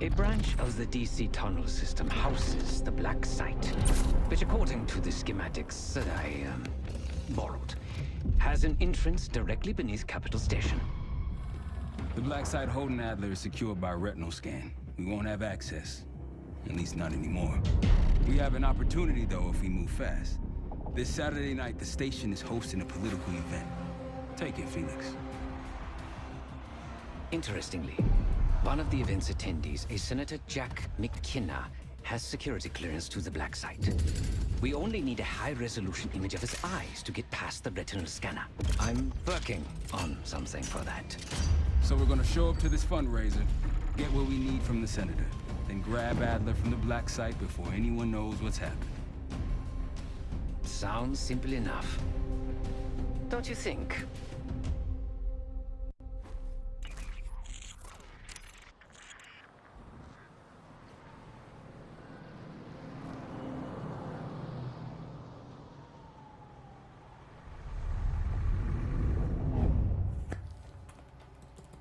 A branch of the DC tunnel system houses the Black Site, which according to the schematics that I borrowed, has an entrance directly beneath Capital Station. The Black Site holding Adler is secured by retinal scan. We won't have access. At least not anymore. We have an opportunity, though, if we move fast. This Saturday night, the station is hosting a political event. Take it, Felix. Interestingly, one of the event's attendees, a Senator Jack McKenna, has security clearance to the Black Site. We only need a high-resolution image of his eyes to get past the retinal scanner. I'm working on something for that. So we're gonna show up to this fundraiser, get what we need from the Senator, then grab Adler from the Black Site before anyone knows what's happened. Sounds simple enough. Don't you think?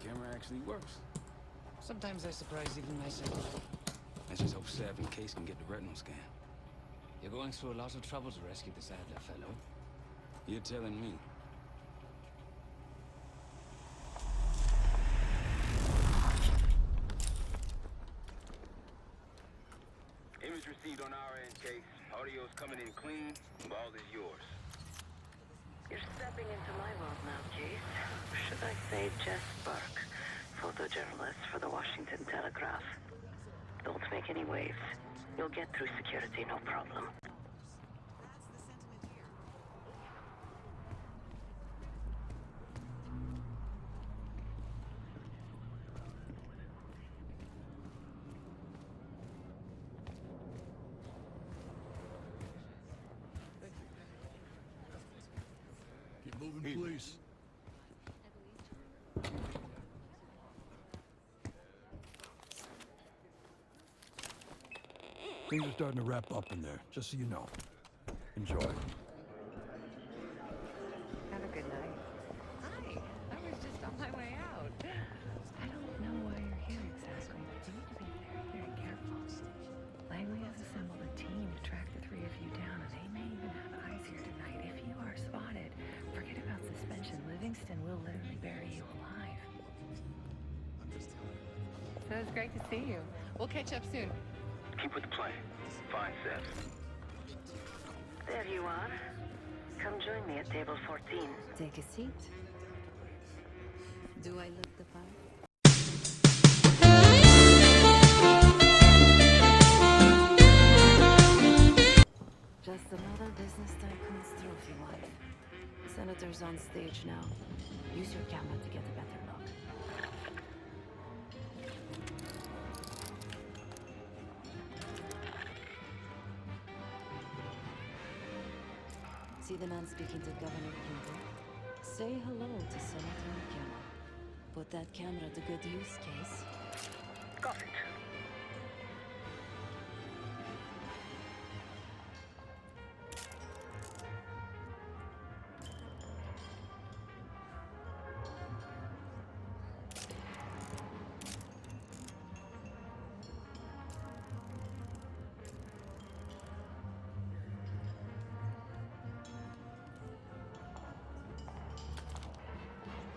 Camera actually works. Sometimes I surprise even myself. Let's just hope Sav and Case can get the retinal scan. You're going through a lot of trouble to rescue this Adler fellow. You're telling me. Image received on our end, Case. Audio's coming in clean. Ball is yours. You're stepping into my world now, Case. Should I say Jess Burke, photojournalist for the Washington Telegraph. Don't make any waves. You'll get through security, no problem. Keep moving, please. Things are starting to wrap up in there, just so you know. Enjoy. Have a good night. Hi. I was just on my way out. I don't know why you're here exactly, but you need to be very, very careful. Langley has assembled a team to track the three of you down, and they may even have eyes here tonight. If you are spotted, forget about suspension. Livingston will literally bury you alive. So it's great to see you. We'll catch up soon. Keep with the plan. Fine, Seth. There you are. Come join me at table 14. Take a seat. Do I look the part? Just another business tycoon's trophy wife. Senator's on stage now. Use your camera to get a better look. See the man speaking to Governor Clinton? Say hello to Senator McKenna. Put that camera to good use, Case. Got it.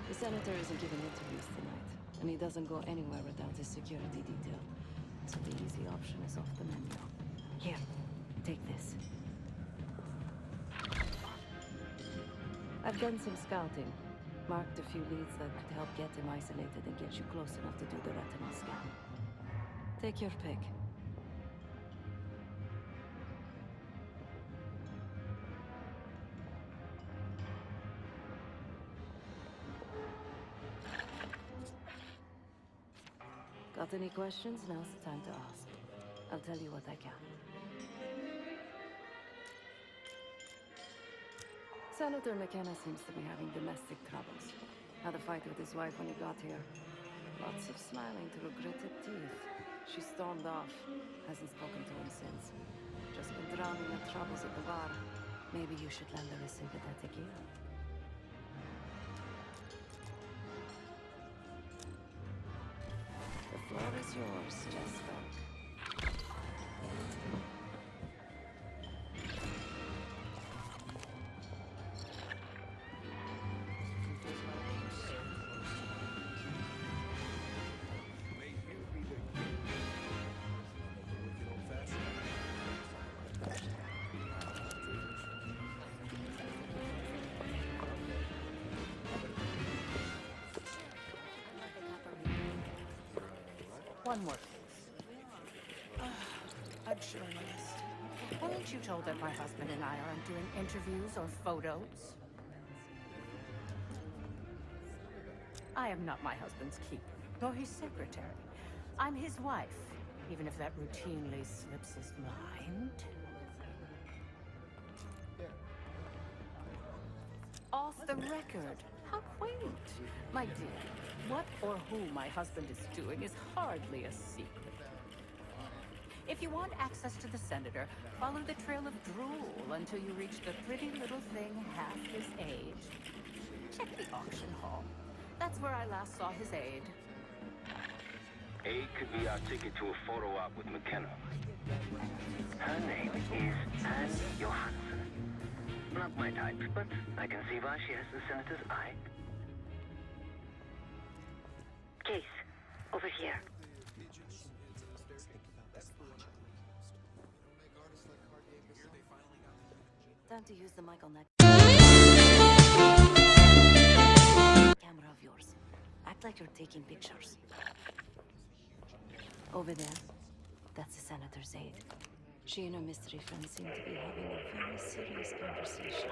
The senator isn't giving interviews tonight, and he doesn't go anywhere without his security detail. So the easy option is off the menu. Here, take this. I've done some scouting. Marked a few leads that could help get him isolated and get you close enough to do the retinal scan. Take your pick. Got any questions? Now's the time to ask. I'll tell you what I can. Senator McKenna seems to be having domestic troubles. Had a fight with his wife when he got here. Lots of smiling through gritted teeth. She stormed off. Hasn't spoken to him since. Just been drowning in troubles at the bar. Maybe you should lend her a sympathetic ear. The floor is yours, Jesper. One more, please. A journalist. Weren't you told that my husband and I aren't doing interviews or photos? I am not my husband's keeper, nor his secretary. I'm his wife, even if that routinely slips his mind. Off the record. How quaint. My dear, what or who my husband is doing is hardly a secret. If you want access to the senator, follow the trail of drool until you reach the pretty little thing half his age. Check the auction hall. That's where I last saw his aide. Aid could be our ticket to a photo op with McKenna. Her name is Anne Johansson. Not my type, but I can see why she has the senator's eye. Case, over here. Time to use the Michael Neck camera of yours. Act like you're taking pictures. Over there, that's the senator's aide. She and her mystery friend seem to be having a very serious conversation.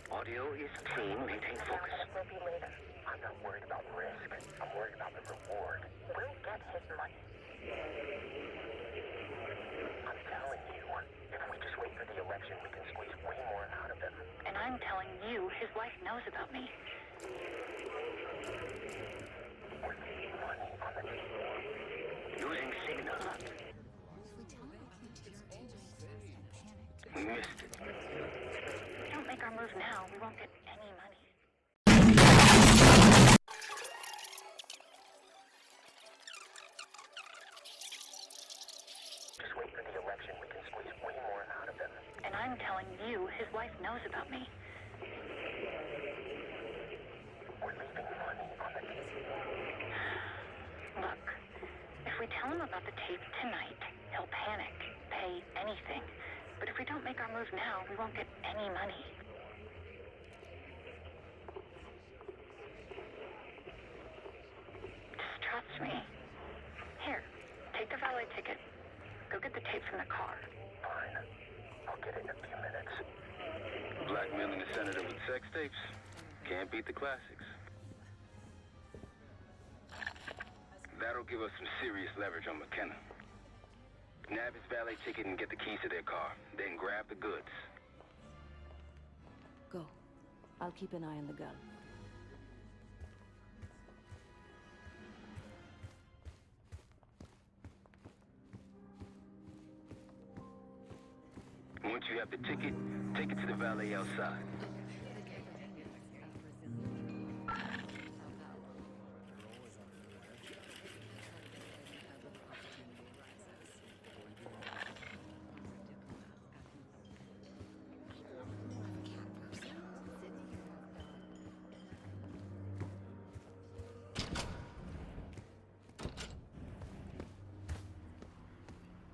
Audio is clean, maintain focus. Will be later. I'm not worried about risk. I'm worried about the reward. We'll get his money. I'm telling you, if we just wait for the election, we can squeeze way more out of him. And I'm telling you, his wife knows about me. We're leaving money on the table. Using signal. We missed it. If we don't make our move now, we won't get any money. Just wait for the election, we can squeeze way more out of him. And I'm telling you, his wife knows about me. We're leaving money on the table. Look, if we tell him about the tape tonight, he'll panic, pay anything. But if we don't make our move now, we won't get any money. Just trust me. Here, take the valet ticket. Go get the tape from the car. Fine. I'll get it in a few minutes. Blackmailing the senator with sex tapes. Can't beat the classics. That'll give us some serious leverage on McKenna. Nab his valet ticket and get the keys to their car. Then grab the goods. Go. I'll keep an eye on the gun. Once you have the ticket, take it to the valet outside.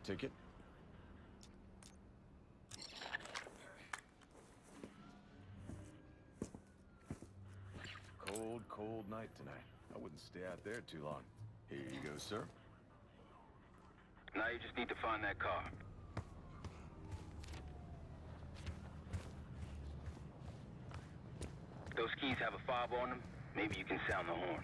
Ticket? Cold night tonight. I wouldn't stay out there too long. Here you go, sir. Now you just need to find that car. Those keys have a fob on them. Maybe you can sound the horn.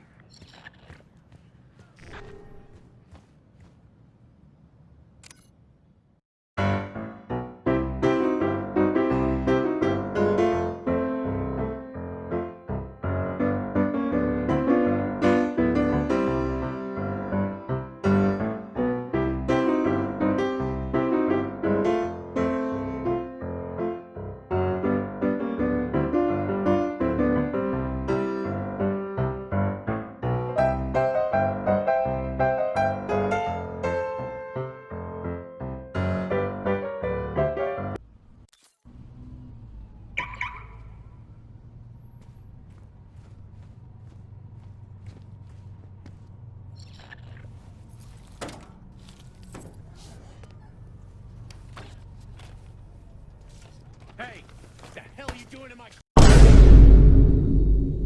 doing in my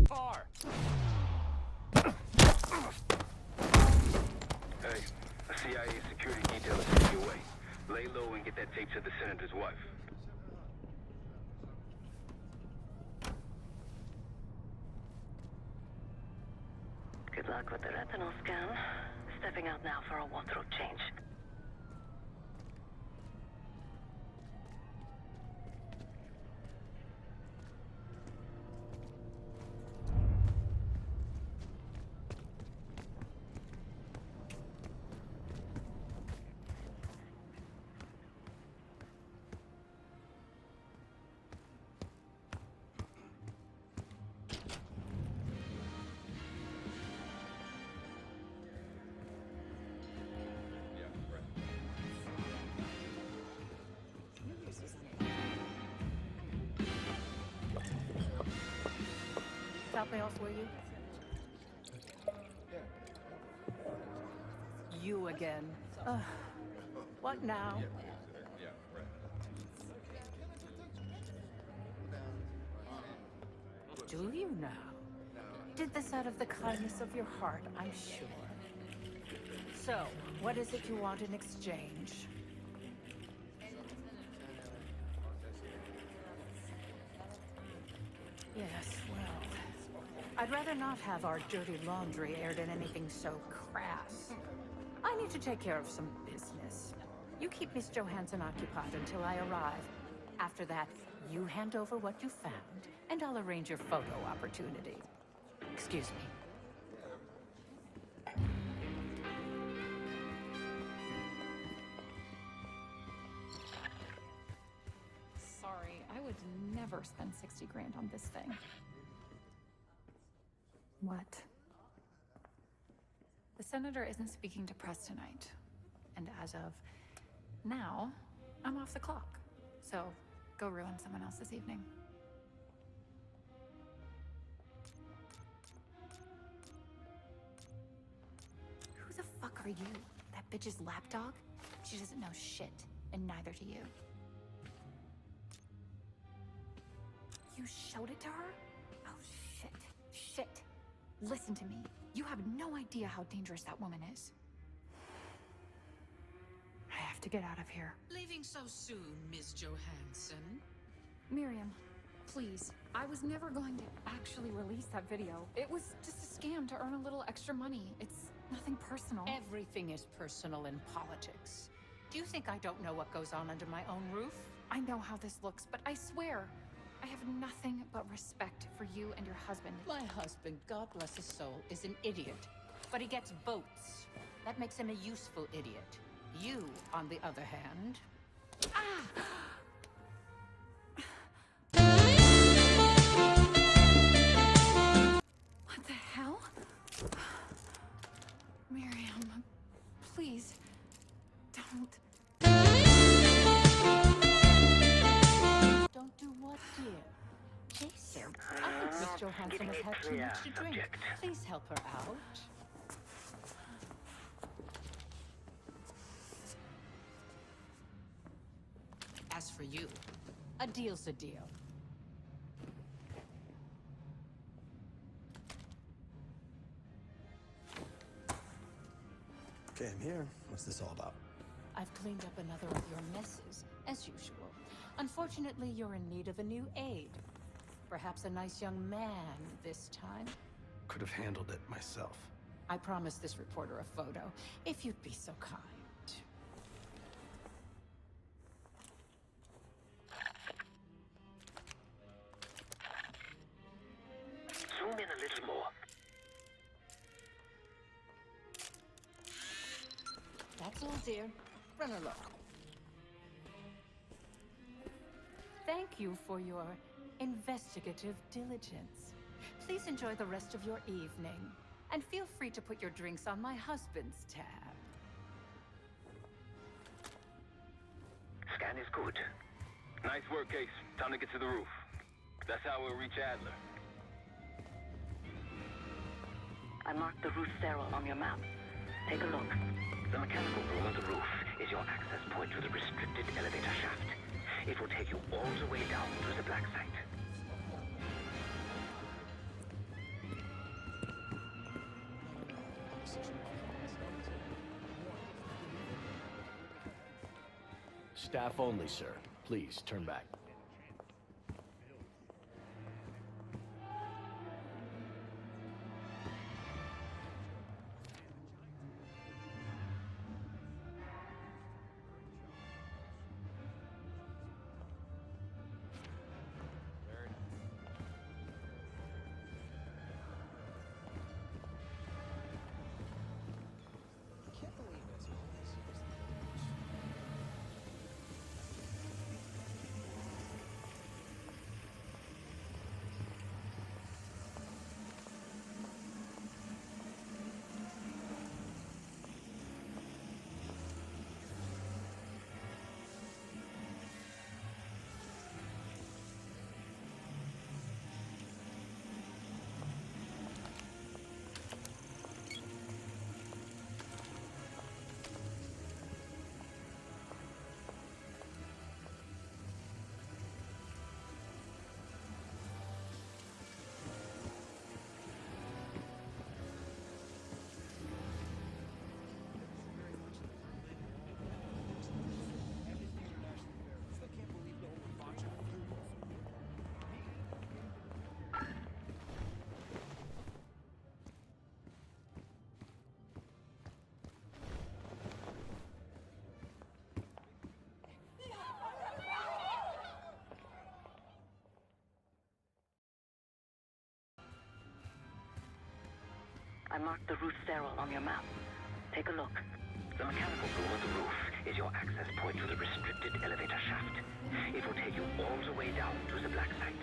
car? Hey, a CIA security detail is heading your way. Lay low and get that tape to the senator's wife. Good luck with the retinal scan. Stepping out now for a wardrobe change. Drop me off, will you? You again. What now? Do you now? Did this out of the kindness of your heart, I'm sure. So, what is it you want in exchange? Yes, well, I'd rather not have our dirty laundry aired in anything so crass. I need to take care of some business. You keep Miss Johansson occupied until I arrive. After that, you hand over what you found, and I'll arrange your photo opportunity. Excuse me. Sorry, I would never spend 60 grand on this thing. What? The senator isn't speaking to press tonight. And as of now, I'm off the clock. So, go ruin someone else's evening. Who the fuck are you? That bitch's lapdog? She doesn't know shit, and neither do you. You showed it to her? Oh, shit. Shit. Listen to me. You have no idea how dangerous that woman is. I have to get out of here. Leaving so soon, Miss Johansson? Miriam, please. I was never going to actually release that video. It was just a scam to earn a little extra money. It's nothing personal. Everything is personal in politics. Do you think I don't know what goes on under my own roof? I know how this looks, but I swear, I have nothing but respect for you and your husband. My husband, God bless his soul, is an idiot. But he gets votes. That makes him a useful idiot. You, on the other hand... What the hell? Miriam, please, don't. Don't do what, dear? Jason, I think Miss Johansson has had too much to drink. Please help her out. As for you, a deal's a deal. Okay, I'm here. What's this all about? I've cleaned up another of your messes, as usual. Unfortunately, you're in need of a new aide. Perhaps a nice young man this time. Could have handled it myself. I promised this reporter a photo, if you'd be so kind. Zoom in a little more. That's all, dear. Run along. Thank you for your investigative diligence. Please enjoy the rest of your evening. And feel free to put your drinks on my husband's tab. Scan is good. Nice work, Case. Time to get to the roof. That's how we'll reach Adler. I marked the roof sterile on your map. Take a look. The mechanical room on the roof is your access point to the restricted elevator shaft. It will take you all the way down to the black site. Staff only, sir. Please, turn back. I marked the Ruth Serral on your map. Take a look. The mechanical room on the roof is your access point to the restricted elevator shaft. It will take you all the way down to the black site.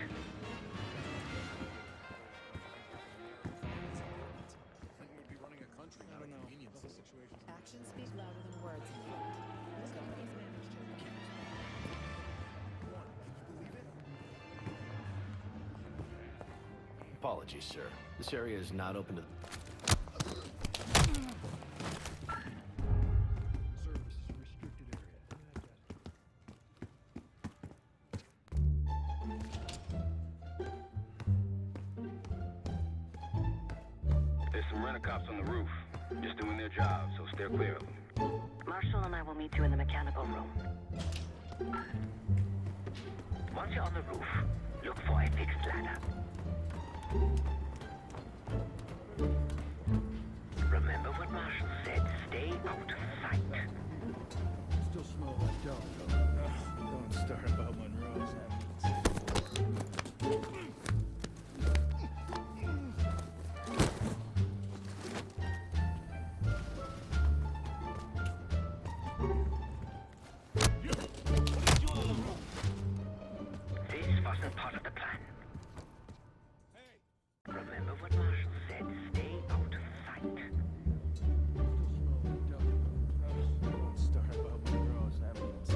Actions speak louder than words. Apologies, sir. This area is not open to... There's some rent-a-cops on the roof. Just doing their job, so steer clear of them. Marshall and I will meet you in the mechanical room. Once you're on the roof, look for a fixed ladder. Remember what Marshall said. Stay out of sight. Still smell like dough, though. Don't start about Monroe's. This wasn't part of the plan. Remember what Marshall said. Stay out of sight. Don't start about Monroe's evidence.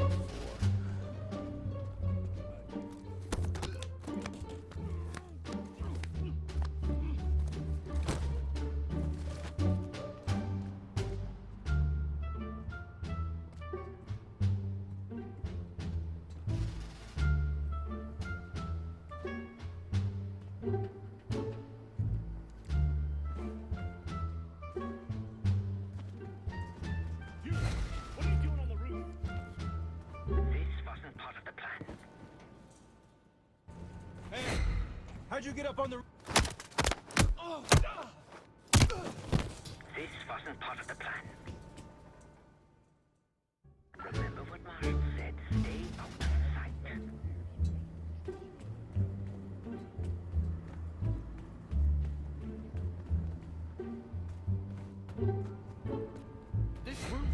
How'd you get up on the... Oh! This wasn't part of the plan. Remember what Marshall said. Stay out of sight. This roof...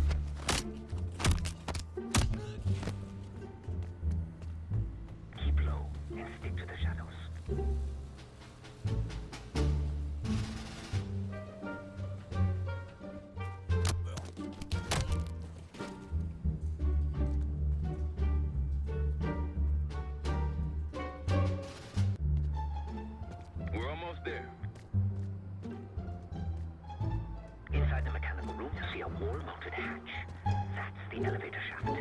Keep low and stick to the shadows. We're almost there. Inside the mechanical room, you see a wall-mounted hatch. That's the elevator shaft.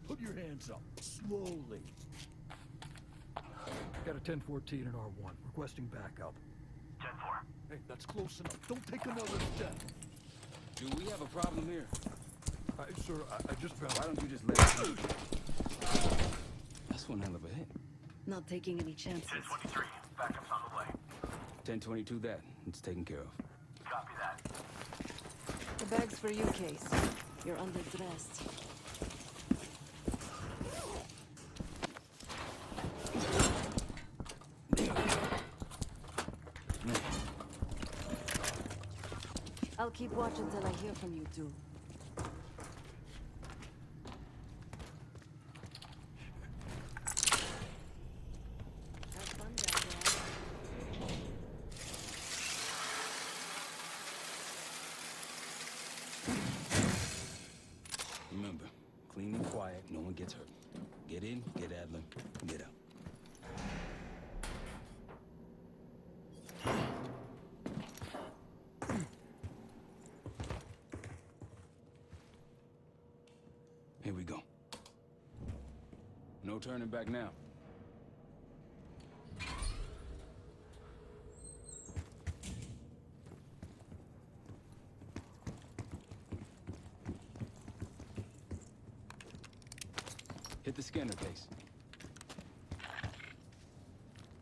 Put your hands up, slowly. Got a 1014 in R1. Requesting backup. 10-4. Hey, that's close enough. Don't take another step. Do we have a problem here? Sir, I just found... Why don't you just let it go? That's one hell of a hit. Not taking any chances. 1023. Backup's on the way. 1022 that. It's taken care of. Copy that. The bag's for you, Case. You're underdressed. I'll keep watch until I hear from you two. Have fun down there. Remember, clean and quiet, no one gets hurt. Get in, get Adler, get out. Here we go. No turning back now. Hit the scanner, Case.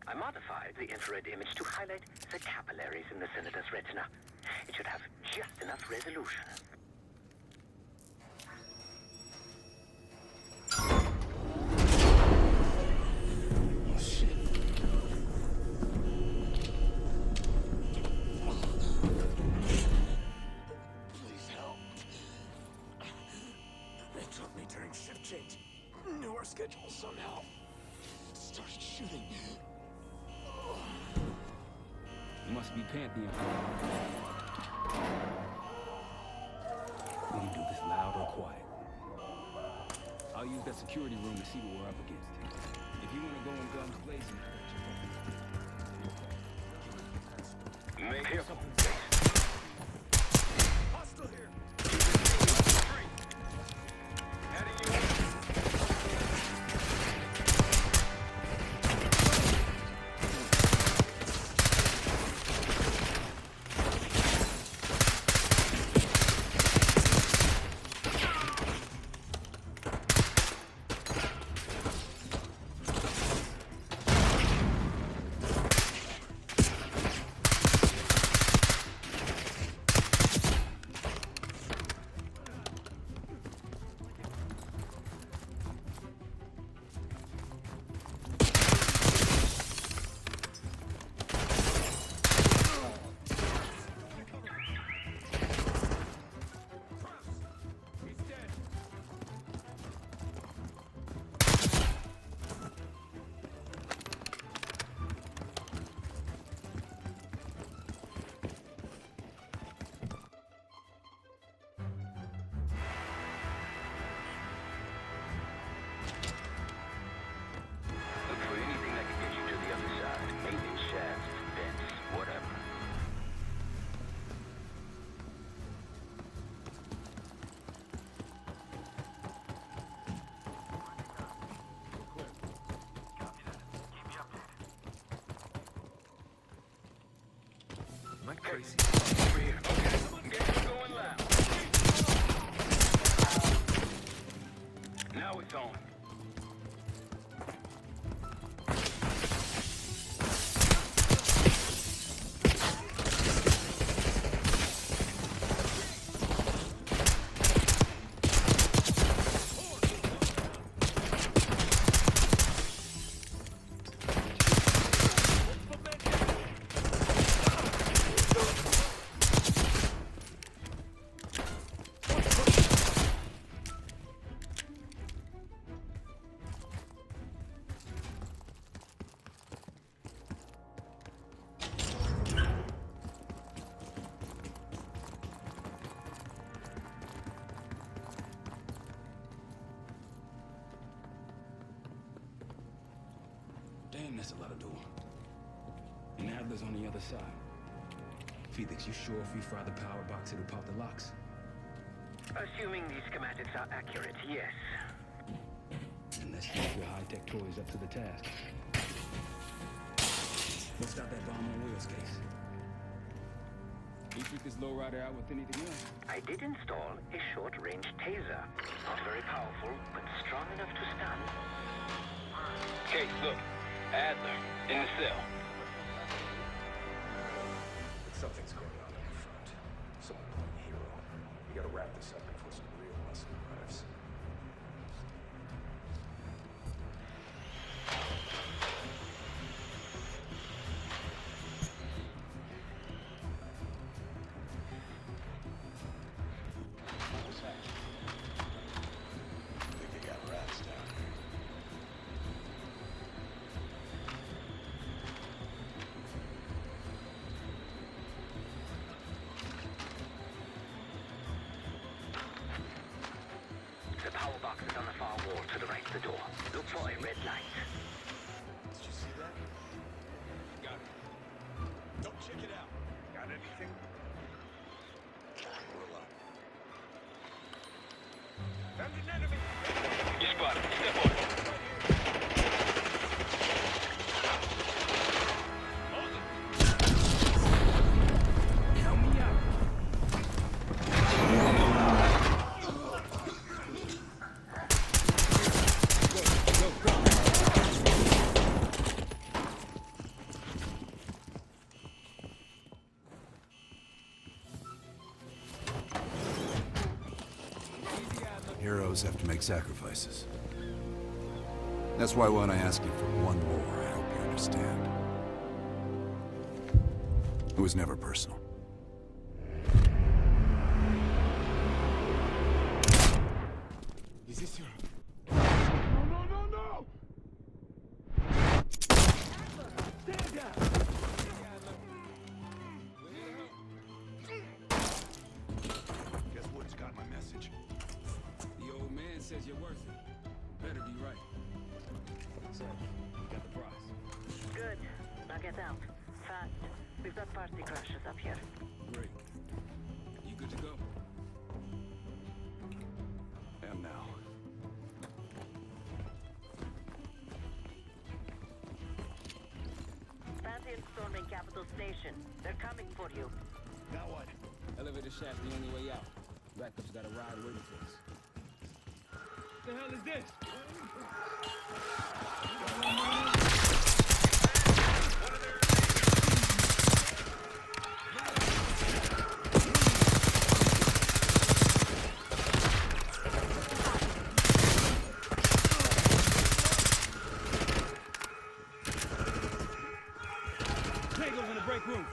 I modified the infrared image to highlight the capillaries in the Senator's retina. It should have just enough resolution. Oh, shit. Please help. They took me during shift change. Knew our schedule somehow. Started shooting. It must be Pantheon. We can do this loud or quiet. I'll use that security room to see what we're up against. If you want to go in guns blazing, Make it something. Hostile here. Look for anything that can get you to the other side. Maintenance shafts, vents, whatever. Am I crazy? Over here. Okay, get you going loud. Now it's on. damn, that's a lot of door. And Adler's on the other side. Felix, you sure if we fry the power box, it'll pop the locks? Assuming these schematics are accurate, yes. And let's see if your high-tech toy is up to the task. Let's stop that bomb on Will's case. You took this lowrider out with anything else? I did install a short-range taser. Not very powerful, but strong enough to stun. Case, look. Adler, in the cell. Something's going on in the front. Someone playing hero. We gotta wrap this up before some real muscle arrives. What's that? I think they got rats down here. The power box is on the far wall to the right of the door. Look for a red light. Did you see that? Got it. Don't check it out. Got anything? We're up. Found an enemy! You spotted. Step on it. Help me out. Heroes have to make sacrifices. That's why when I ask you for one more, I hope you understand. It was never personal. Is this your... Guess Wood's got my message. The old man says you're worth it. Better be right. So, you got the prize. Good. Now get out. Fast. We've got party crashes up here. Great. You good to go? Am now. Fancy and storming Capital Station. They're coming for you. Now what? Elevator shaft's the only way out. Backup's got a ride waiting for us. What the hell is this? Tango's in the break room.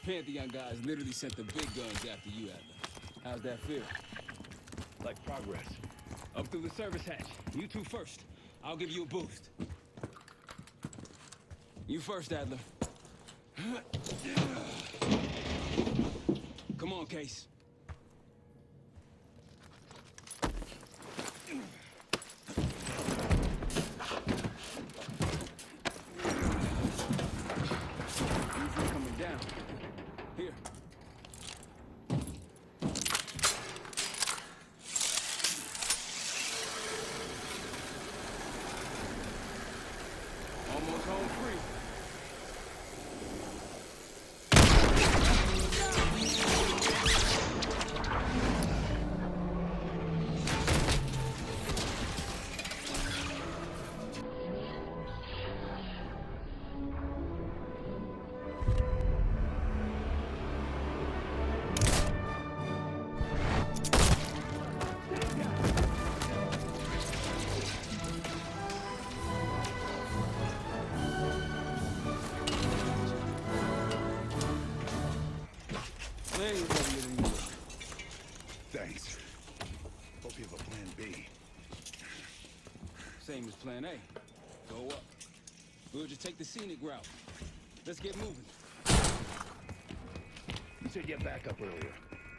Pantheon guys literally sent the big guns after you, Adler. How's that feel? Like progress. Up through the service hatch. You two first. I'll give you a boost. You first, Adler. Come on, Case. Easy coming down. Here. Almost home free. Thanks. Hope you have a plan B. Same as plan A. Go up. We'll just take the scenic route. Let's get moving. You said you had backup earlier.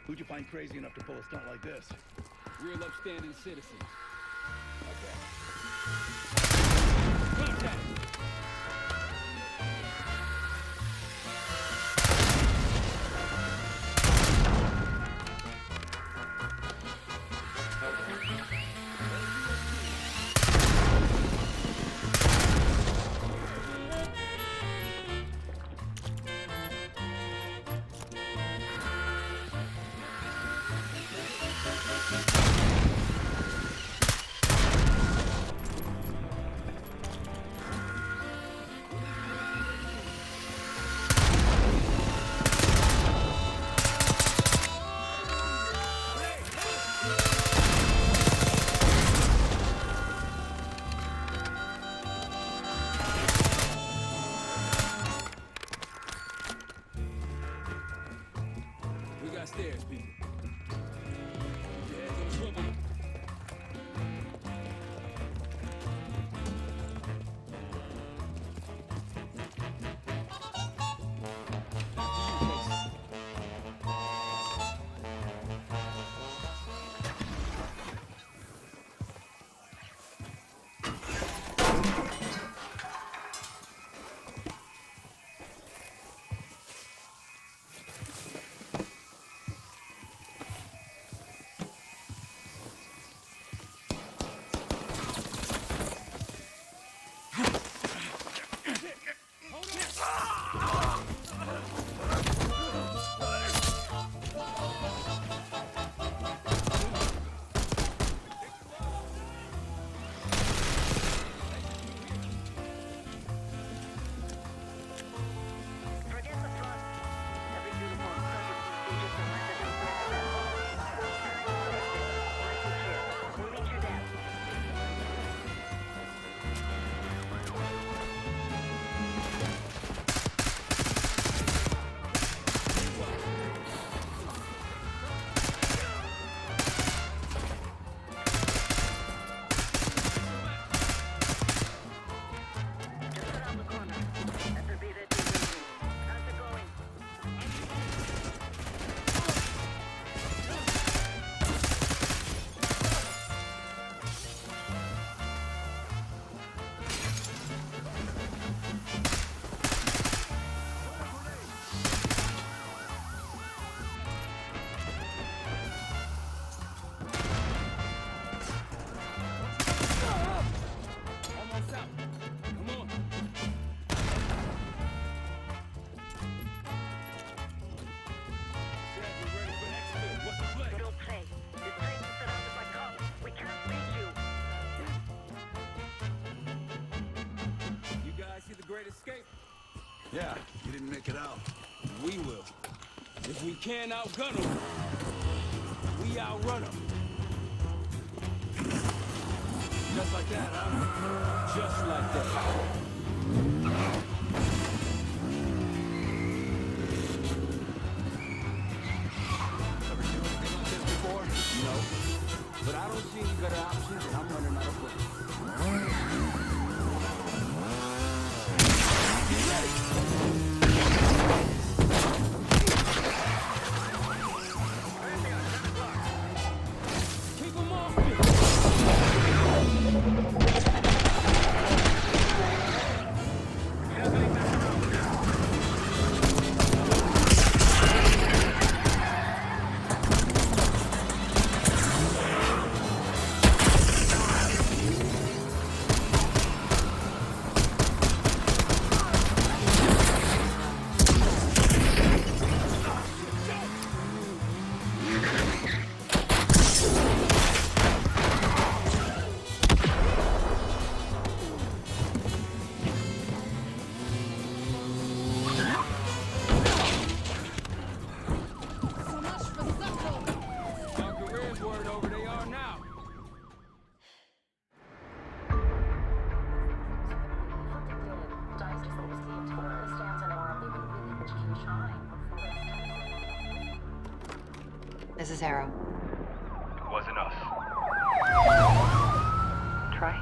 Who'd you find crazy enough to pull a stunt like this? Real upstanding citizens. Okay. Contact! We got stairs, people. Keep your heads on the swivel. Escape? Yeah, you didn't make it out. We will. If we can't outgun them, we outrun them. Just like that, huh? Just like that. This is Harrow. It wasn't us. Troy?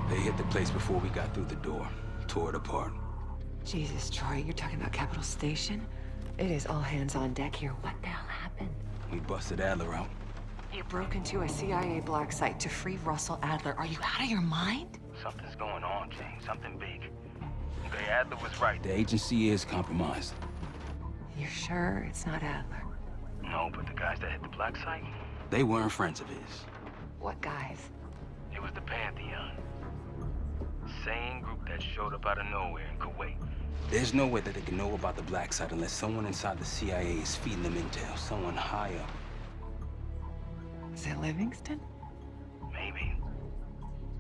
They hit the place before we got through the door. Tore it apart. Jesus, Troy, you're talking about Capital Station? It is all hands on deck here. What the hell happened? We busted Adler out. You broke into a CIA black site to free Russell Adler. Are you out of your mind? Something's going on, Jane. Something big. Okay, Adler was right. The agency is compromised. You're sure it's not Adler? No, but the guys that hit the black site, They weren't friends of his. What guys? it was the Pantheon. Same group that showed up out of nowhere in Kuwait. There's no way that they can know about the black site unless someone inside the CIA is feeding them intel. Someone high up. Is it Livingston? Maybe.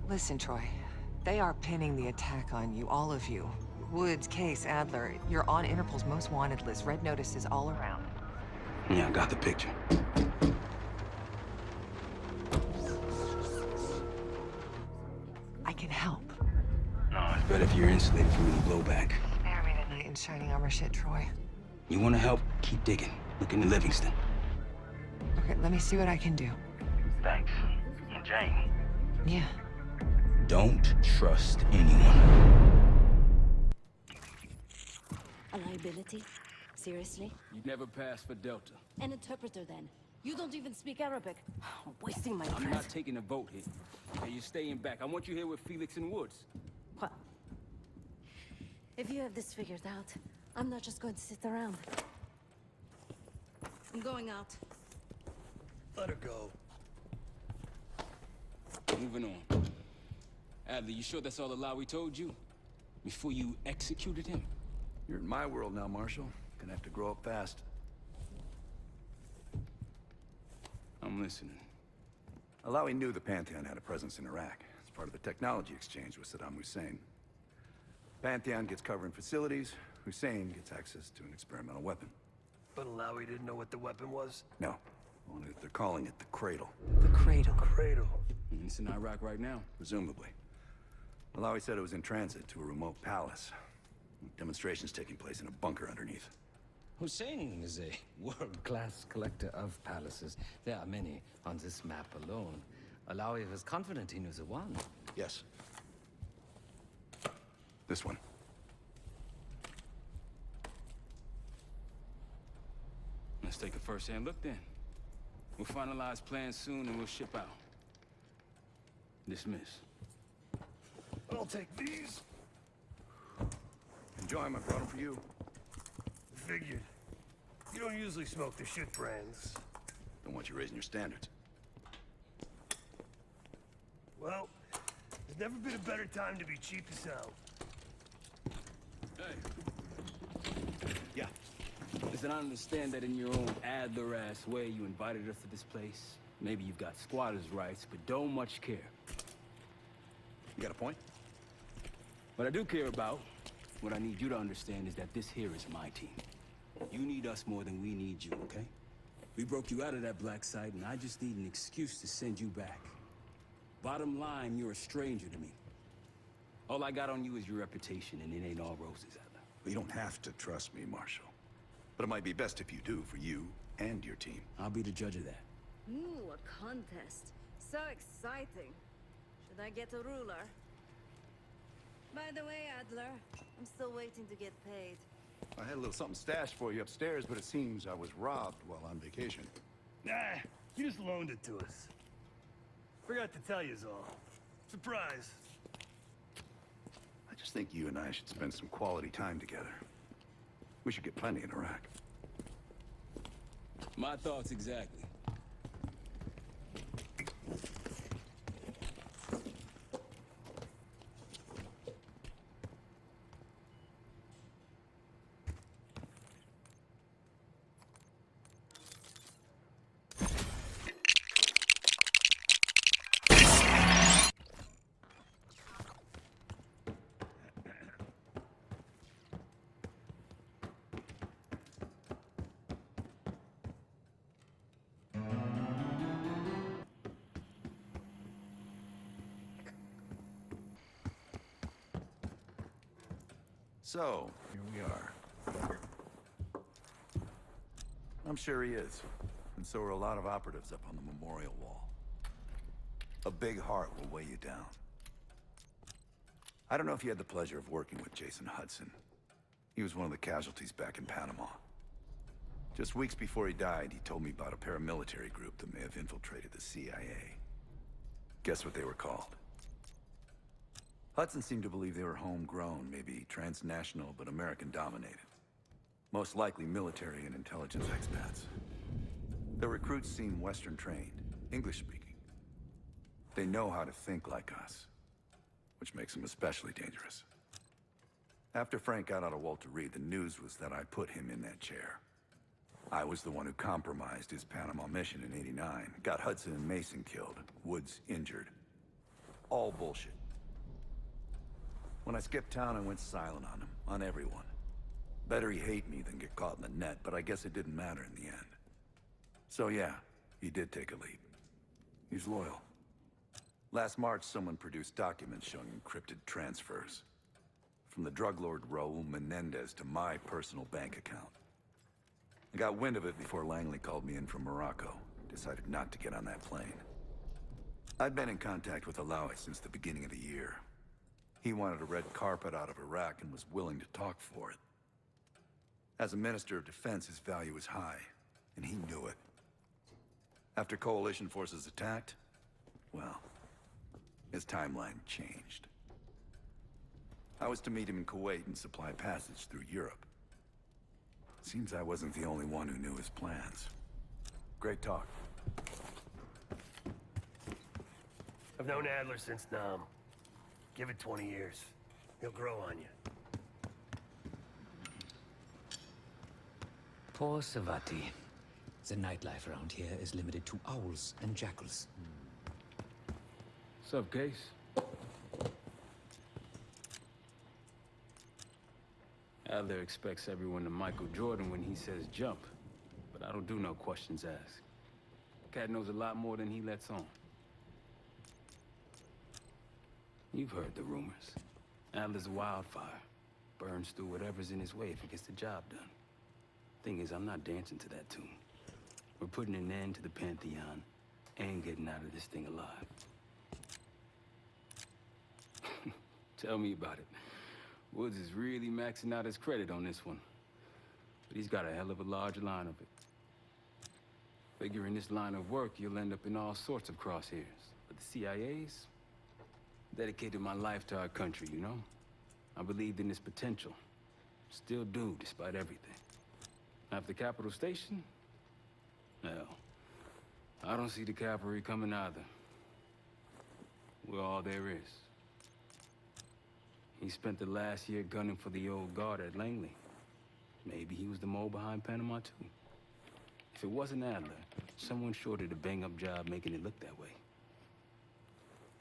Listen, Troy. They are pinning the attack on you, all of you. Woods, Case, Adler. You're on Interpol's most wanted list. Red notices all around. Yeah, I got the picture. I can help. No, it's better if you're insulated from any blowback. Spare me tonight in shining armor shit, Troy. You want to help? Keep digging. Look into Livingston. Okay, let me see what I can do. Thanks. And Jane. Yeah. Don't trust anyone. A liability? Seriously? You never passed for Delta. An interpreter then? You don't even speak Arabic. Wasting my I'm breath. not taking a vote here. Hey, you're staying back. I want you here with Felix and Woods. Well, if you have this figured out, I'm not just going to sit around. I'm going out. Let her go. Moving on. Adler, you sure that's all the lie we told you? Before you executed him? You're in my world now, Marshal. Gonna have to grow up fast. I'm listening. Alawi knew the Pantheon had a presence in Iraq. It's part of the technology exchange with Saddam Hussein. Pantheon gets cover in facilities. Hussein gets access to an experimental weapon. But Alawi didn't know what the weapon was? No. Only that they're calling it the Cradle. The Cradle. Cradle. It's in Iraq right now. Presumably. Alawi said it was in transit to a remote palace. Demonstrations taking place in a bunker underneath. Hussein is a world-class collector of palaces. There are many on this map alone. Alawi was confident he knew the one. Yes. This one. Let's take a first-hand look then. We'll finalize plans soon and we'll ship out. Dismiss. I'll take these. Enjoy them. I brought them for you. Figured. You don't usually smoke the shit brands. Don't want you raising your standards. Well, there's never been a better time to be cheap as hell. Hey. Yeah. Listen, I understand that in your own Adler-ass way you invited us to this place. Maybe you've got squatters' rights, but don't much care. You got a point? What I do care about, what I need you to understand is that this here is my team. You need us more than we need you, okay? We broke you out of that black site, and I just need an excuse to send you back. Bottom line, you're a stranger to me. All I got on you is your reputation, and it ain't all roses, Adler. Well, you don't have to trust me, Marshal. But it might be best if you do, for you and your team. I'll be the judge of that. Ooh, a contest. So exciting. Should I get a ruler? By the way, Adler, I'm still waiting to get paid. I had a little something stashed for you upstairs, but it seems I was robbed while on vacation. Nah, you just loaned it to us. Forgot to tell you's all. Surprise. I just think you and I should spend some quality time together. We should get plenty in Iraq. My thoughts exactly. So, here we are. I'm sure he is. And so are a lot of operatives up on the memorial wall. A big heart will weigh you down. I don't know if you had the pleasure of working with Jason Hudson. He was one of the casualties back in Panama. Just weeks before he died, he told me about a paramilitary group that may have infiltrated the CIA. Guess what they were called? Hudson seemed to believe they were homegrown, maybe transnational, but American-dominated. Most likely military and intelligence expats. The recruits seem Western-trained, English-speaking. They know how to think like us, which makes them especially dangerous. After Frank got out of Walter Reed, the news was that I put him in that chair. I was the one who compromised his Panama mission in '89, got Hudson and Mason killed, Woods injured. All bullshit. When I skipped town, I went silent on him, on everyone. Better he hate me than get caught in the net, but I guess it didn't matter in the end. So yeah, he did take a leap. He's loyal. Last March, someone produced documents showing encrypted transfers. From the drug lord Raul Menendez to my personal bank account. I got wind of it before Langley called me in from Morocco. Decided not to get on that plane. I'd been in contact with Alawi since the beginning of the year. He wanted a red carpet out of Iraq and was willing to talk for it. As a Minister of Defense, his value was high, and he knew it. After coalition forces attacked, well, his timeline changed. I was to meet him in Kuwait and supply passage through Europe. Seems I wasn't the only one who knew his plans. Great talk. I've known Adler since Nam. Give it 20 years. He'll grow on you. Poor Savati. The nightlife around here is limited to owls and jackals. Sup, Case? Adler expects everyone to Michael Jordan when he says jump, but I don't do no questions asked. Cat knows a lot more than he lets on. You've heard the rumors. Adler's a wildfire. Burns through whatever's in his way if he gets the job done. Thing is, I'm not dancing to that tune. We're putting an end to the Pantheon and getting out of this thing alive. Tell me about it. Woods is really maxing out his credit on this one. But he's got a hell of a large line of it. Figure in this line of work, you'll end up in all sorts of crosshairs. But the CIA's dedicated my life to our country, you know? I believed in its potential. Still do, despite everything. After Capital Station? Well, I don't see the cavalry coming either. We're all there is. He spent the last year gunning for the old guard at Langley. Maybe he was the mole behind Panama, too. If it wasn't Adler, someone sure did a bang-up job making it look that way.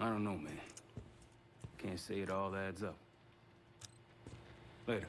I don't know, man. Can't say it all adds up. Later.